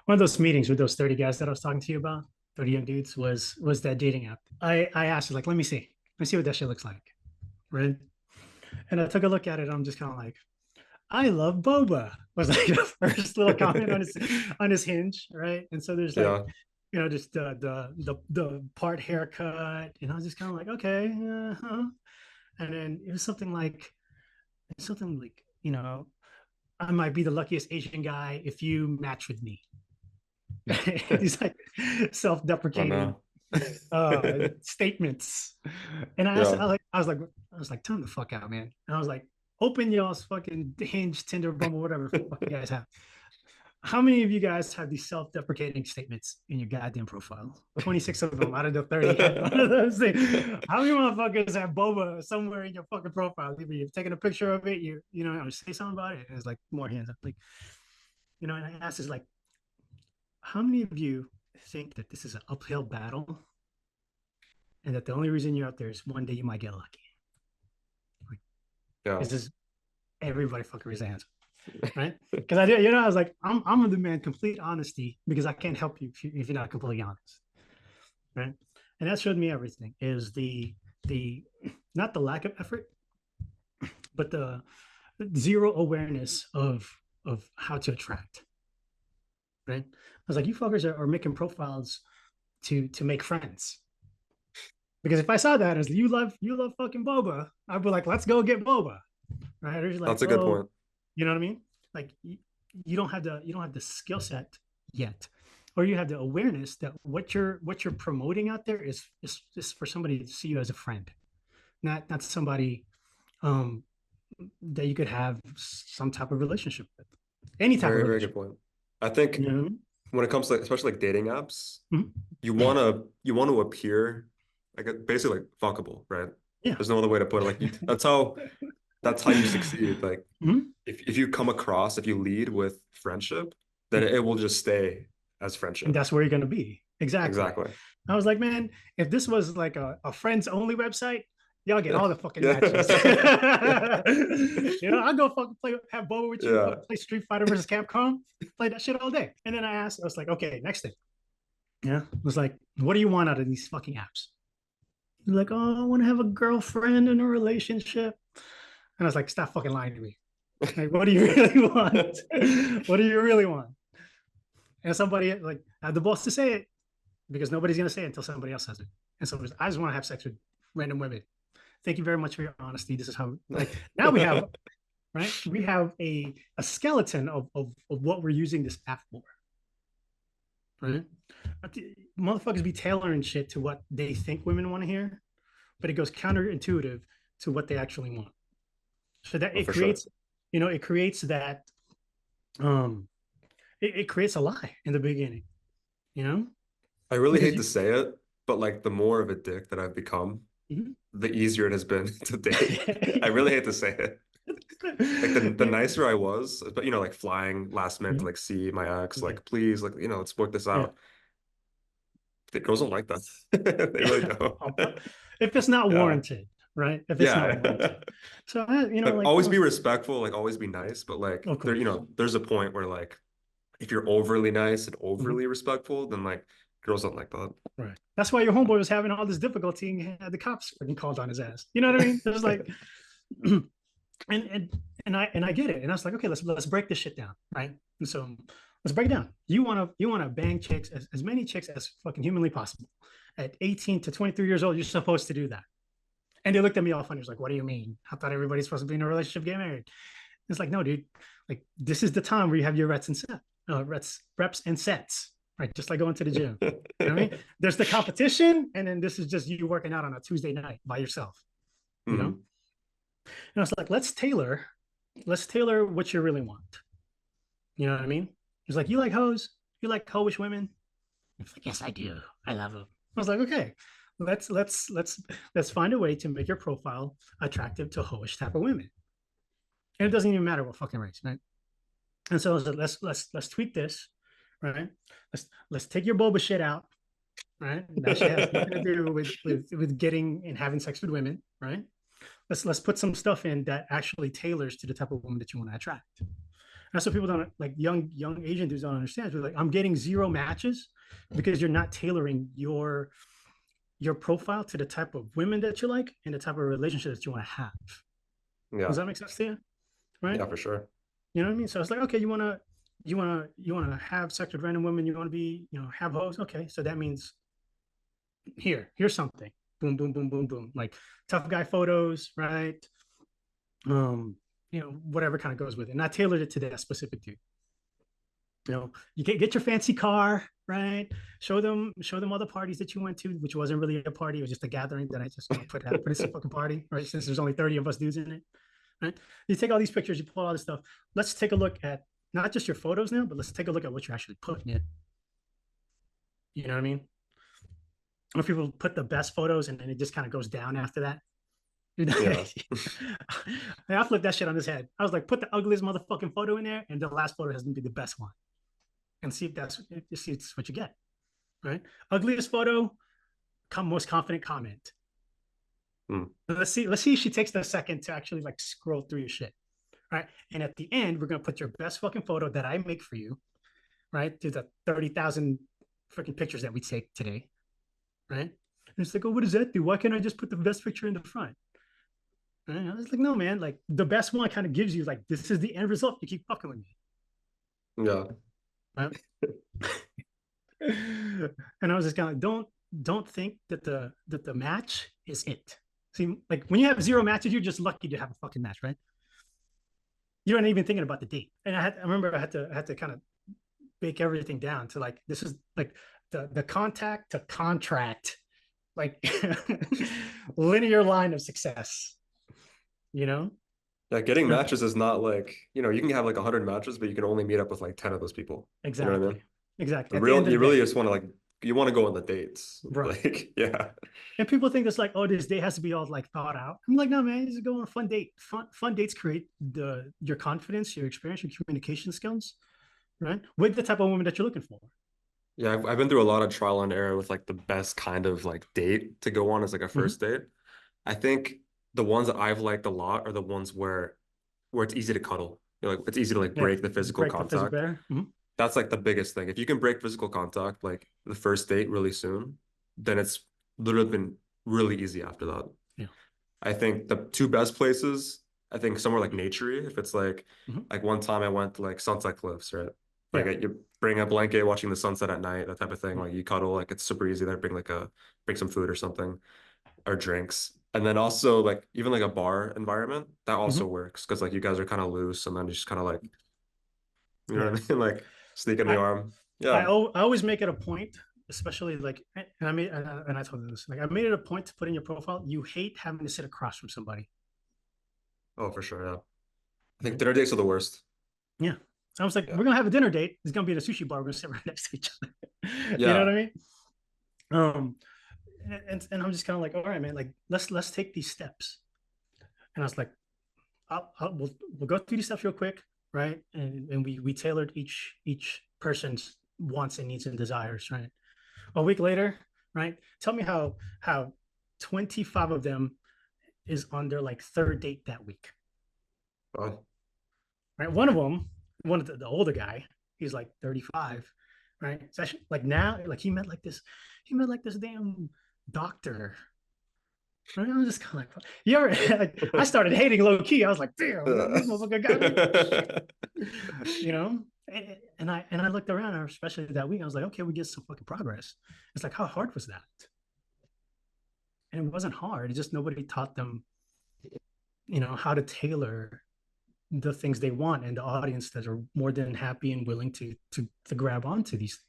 one of those meetings with those 30 guys that I was talking to you about, 30 young dudes, was that dating app. I asked her, like, let me see what that shit looks like. Right. And I took a look at it. I'm just kind of like, I love boba was like the first little comment on his hinge, right? And so there's like, Yeah. just the part haircut, and I was just kind of like, okay, uh-huh. And then it was something like, I might be the luckiest Asian guy if you match with me. These like Oh self-deprecating no. statements. And I asked, Yeah. I was like, turn the fuck out, man. And I was like, open y'all's fucking Hinge, Tinder, Bumble, whatever fuck you guys have. How many of you guys have these self-deprecating statements in your goddamn profile? 26 of them out of the 30 had one of those things. How many motherfuckers have boba somewhere in your fucking profile? Either you've taken a picture of it, or say something about it, and it's like more hands up. Like, and I asked is like, how many of you think that this is an uphill battle and that the only reason you're out there is one day you might get lucky? Like, Yeah. is this everybody fucking raise their hands, right? Because I did, I was like, I'm the man complete honesty because I can't help you if you're not completely honest, right? And that showed me everything is the not the lack of effort, but the zero awareness of how to attract, right? I was like, you fuckers are making profiles to make friends. Because if I saw that as you love fucking boba, I'd be like, let's go get boba, right? Or just like, That's a good oh, point. you know what I mean? Like you don't have the skill set yet, or you have the awareness that what you're promoting out there is for somebody to see you as a friend, not somebody um that you could have some type of relationship with, any type of Very, very good relationship. point. I think You know what I mean? when it comes to especially like dating apps, Mhm. you want to appear like basically like fuckable, right? Yeah. There's no other way to put it. Like that's how you succeed. Like Mhm. if you come across, if you lead with friendship, then it will just stay as And friendship. that's where you're gonna be. Exactly. Exactly. I was like, man, if this was like a friends only website, y'all get Yeah. all the fucking matches. Yeah. I'll go fucking play, have Boba with you, Yeah. fucking play Street Fighter versus Capcom, play that shit all day. And then I was like, okay, next thing. Yeah. I was like, what do you want out of these fucking apps? You're like, oh, I want to have a girlfriend in a relationship. And I was like, stop fucking lying to me. Like, what do you really want? What do you really want? And somebody like had the balls to say it because nobody's gonna say it until somebody else says it. And so I just want to have sex with random women. Thank you very much for your honesty. This is how like now we have right. We have a skeleton of what we're using this app for. Right. But motherfuckers be tailoring shit to what they think women want to hear, but it goes counterintuitive to what they actually want. So that Oh, for sure. it creates that um it creates a lie in the beginning, you know? I really Because hate to say it, but like the more of a dick that I've become, you the easier it has been to date. I really hate to say it. Like the nicer I was, but like flying last minute to like see my ex, yeah. like please, like let's work this Yeah. out. The girls don't like that. They really don't. If it's not Yeah. warranted, right? If it's not Yeah. warranted. So, Like like, always be respectful, like always be nice, but like of there, course. there's a point where like if you're overly nice and Mhm. overly respectful, then like girls don't like that. Right. That's why your homeboy was having all this difficulty and had the cops freaking called on his ass. You know what I mean? It was like, and and I get it. And I was like, okay, let's break this shit down, right? And so let's break it down. You wanna bang chicks as many chicks as fucking humanly possible. At 18 to 23 years old, you're supposed to do that. And they looked at me all funny. It's like, what do you mean? I thought everybody's supposed to be in a relationship, get married. It's like, no, dude. Like, this is the time where you have your reps and sets, right? Just like going to the gym. You know what I mean? There's the competition, and then this is just you working out on a Tuesday night by yourself. You know? Mhm. And it's like, let's tailor what you really want. You know what I mean? It's like, you like hoes? You like hoish women? It's like, yes, I do. I love them. I was like, okay, let's find a way to make your profile attractive to hoish type of women. And it doesn't even matter what fucking race, right? And so I was like, let's tweak this, right? Let's take your boba shit out, right? That shit has nothing to do with getting and having sex with women, right? Let's put some stuff in that actually tailors to the type of woman that you want to attract. That's what people don't like. Young Asian dudes don't understand. They're like, I'm getting zero matches because you're not tailoring your profile to the type of women that you like and the type of relationship that you want to have. Does Yeah. that make sense to you? Right? Yeah, for sure. You know what I mean? So it's like, okay, you wanna have sex with random women, you wanna be, have hoes. Okay, so that means here's something. Boom, boom, boom, boom, boom. Like tough guy photos, right? Whatever kind of goes with it. And I tailored it to that specific dude. You get your fancy car, right? Show them all the parties that you went to, which wasn't really a party, it was just a gathering that I just put it's a fucking party, right? Since there's only 30 of us dudes in it. Right? You take all these pictures, you pull all this stuff. Let's take a look at not just your photos now, but let's take a look at what you're actually putting in. You know what I mean? Or people put the best photos and then it just kind of goes down after that. Yeah. I flipped that shit on his head. I was like, put the ugliest motherfucking photo in there, and the last photo has to be the best one, and see if it's what you get. Right? Ugliest photo, most confident comment. Let's see if she takes the second to actually like scroll through your shit. Right. And at the end, we're gonna put your best fucking photo that I make for you, right? To the 30,000 freaking pictures that we take today. Right. And it's like, oh, what does that do? Why can't I just put the best picture in the front? And I was like, no, man, like the best one kind of gives you like this is the end result. You keep fucking with me. Yeah. Right? And I was just kind of like, don't think that the match is it. See, like when you have zero matches, you're just lucky to have a fucking match, right? You're not even thinking about the date. And I remember I had to kind of bake everything down to like this is like the contact to contract, like linear line of success. You know? Yeah, getting matches is not like, you can have like 100 matches, but you can only meet up with like 10 of those people. Exactly. You know what I mean? Exactly. The At the end real, of you the really day. just want to like, you want to go on the dates. Right. Like, yeah. And people think it's like, oh, this date has to be all like thought out. I'm like, no, man, just go on a fun date. Fun dates create your confidence, your experience, your communication skills, right? With the type of woman that you're looking for. Yeah, I've been through a lot of trial and error with like the best kind of like date to go on as like a Mm-hmm. first date. I think the ones that I've liked a lot are the ones where it's easy to cuddle. Like it's easy to like Yeah. break the physical Break the physical contact. barrier. Mm-hmm. That's like the biggest thing. If you can break physical contact like the first date really soon, then it's literally been really easy after that. Yeah. I think the two best places, I think somewhere like naturey, if it's Mm-hmm. like one time I went to like Sunset Cliffs, right? Like Yeah. you bring a blanket, watching the sunset at night, that type of thing. Right. Like you cuddle, like it's super easy there. Bring some food or something or drinks. And then also like even like a bar environment, that also Mm-hmm. works because like you guys are kind of loose and then you just kind of like, you know Yeah. what I mean? Like sneak in the I, arm. I Yeah. I always make it a point, especially like, and I told you this, like I made it a point to put in your profile. You hate having to sit across from somebody. Oh, for sure. Yeah. I think Right? dinner dates are the worst. Yeah. I was like, Yeah. we're gonna have a dinner date. It's gonna be at a sushi bar. We're gonna sit right next to each other. You know what Yeah. I mean? Um, and I'm just kind of like, all right, man, like let's take these steps. And I was like, we'll go through these steps real quick, right? And we tailored each person's wants and needs and desires, right? A week later, right? Tell me how 25 of them is on their like third date that week, Oh. right? One of the older guy, he's like 35, right? It's actually like now, like he met like this damn doctor. Right? I'm just kind of like, you ever, I started hating low key. I was like, damn, this motherfucker got me. You know? And I looked around, especially that week. I was like, okay, we get some fucking progress. It's like, how hard was that? And it wasn't hard. It's just nobody taught them, how to tailor the things they want and the audience that are more than happy and willing to grab onto these